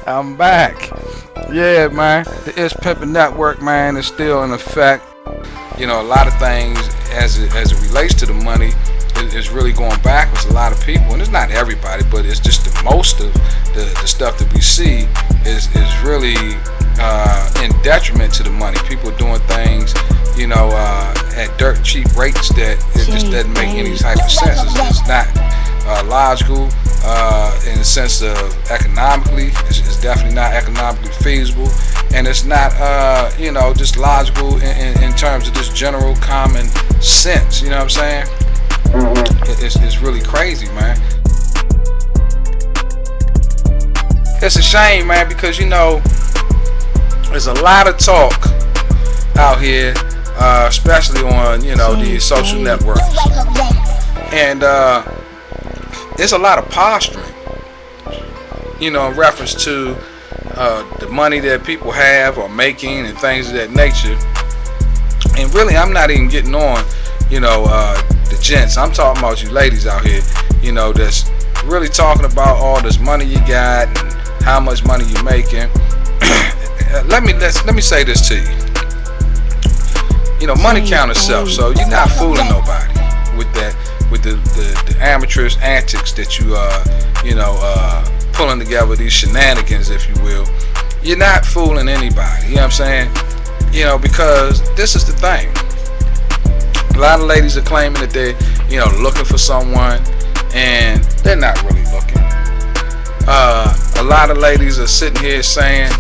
I'm back. Yeah, man. The It's Pimpin Network, man, is still in effect. You know, a lot of things as it relates to the money is really going backwards. A lot of people, and it's not everybody, but it's just the most of the stuff that we see is really in detriment to the money. People doing things, you know, at dirt cheap rates that it just doesn't make any type of sense. It's not logical in the sense of economically. It's definitely not economically feasible, and it's not you know, just logical in terms of just general common sense. You know what I'm saying? It's really crazy, man. It's a shame, man, because you know there's a lot of talk out here, especially on, you know, these social networks, and there's a lot of posturing, you know, in reference to the money that people have or making and things of that nature. And really, I'm not even getting on, you know, the gents. I'm talking about you ladies out here, you know, that's really talking about all this money you got and how much money you're making. let me say this to you. You know, money count itself, so you're not fooling nobody with that, with the amateurish antics that you know, pulling together these shenanigans, if you will. You're not fooling anybody. You know what I'm saying? You know, because this is the thing. A lot of ladies are claiming that they're, you know, looking for someone, and they're not really looking. A lot of ladies are sitting here saying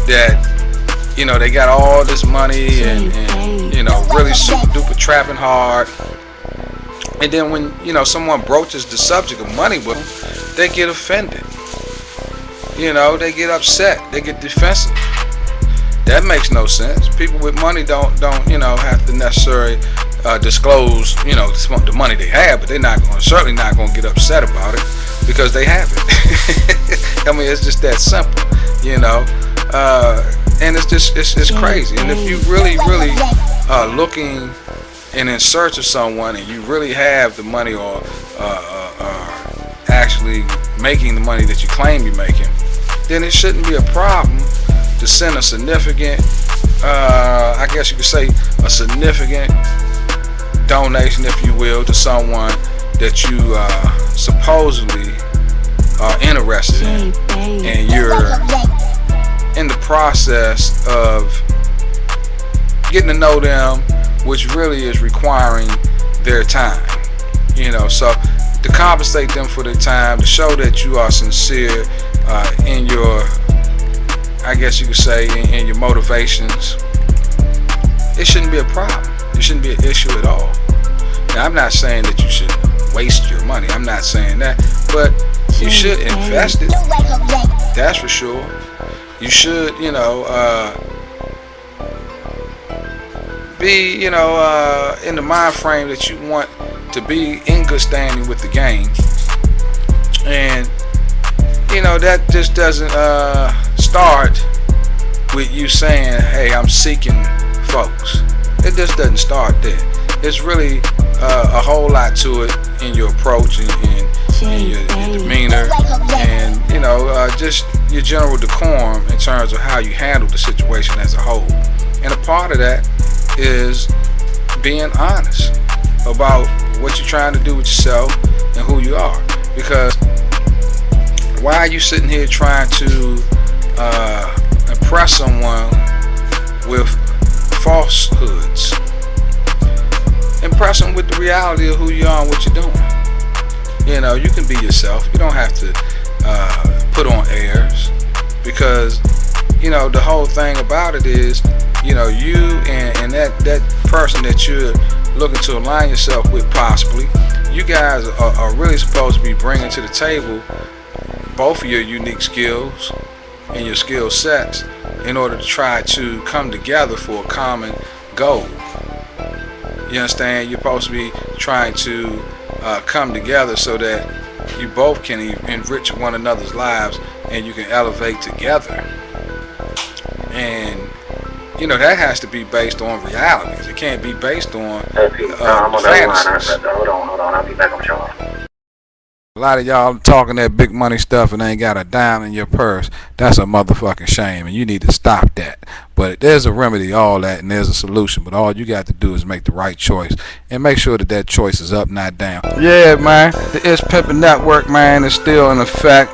that, you know, they got all this money and you know, really super duper trapping hard. And then when, you know, someone broaches the subject of money with them, they get offended. You know, they get upset. They get defensive. That makes no sense. People with money don't you know, have to necessarily disclose, you know, the money they have, but they're certainly not going to get upset about it because they have it. I mean, it's just that simple, you know. And it's crazy. And if you really looking and in search of someone, and you really have the money, or actually making the money that you claim you're making, then it shouldn't be a problem to send a significant, I guess you could say, a significant donation, if you will, to someone that you supposedly are interested in, and you're in the process of getting to know them, which really is requiring their time. You know, so to compensate them for their time, to show that you are sincere in your, I guess you could say, in your motivations, it shouldn't be a problem. It shouldn't be an issue at all. Now, I'm not saying that you should waste your money. I'm not saying that, but you should invest it. That's for sure. You should, you know, be, you know, in the mind frame that you want to be in good standing with the game. And, you know, that just doesn't start with you saying, hey, I'm seeking folks. It just doesn't start there. It's really a whole lot to it in your approach and your demeanor, and, you know, just your general decorum in terms of how you handle the situation as a whole. And a part of that is being honest about what you're trying to do with yourself and who you are. Because why are you sitting here trying to impress someone with falsehoods? Impress them with the reality of who you are and what you're doing. You know, you can be yourself. You don't have to put on airs, because, you know, the whole thing about it is, you know, you and that person that you're looking to align yourself with, possibly, you guys are really supposed to be bringing to the table both of your unique skills and your skill sets in order to try to come together for a common goal. You understand? You're supposed to be trying to come together so that you both can enrich one another's lives and you can elevate together. And, you know, that has to be based on realities. It can't be based on Hey, Pete, I'm on the line. fantasies. Hold on. I'll be back on the show. A lot of y'all talking that big money stuff and ain't got a dime in your purse. That's a motherfucking shame, and you need to stop that. But there's a remedy to all that, and there's a solution. But all you got to do is make the right choice, and make sure that that choice is up, not down. Yeah, man, the It's Pimpin' Network, man, is still in effect.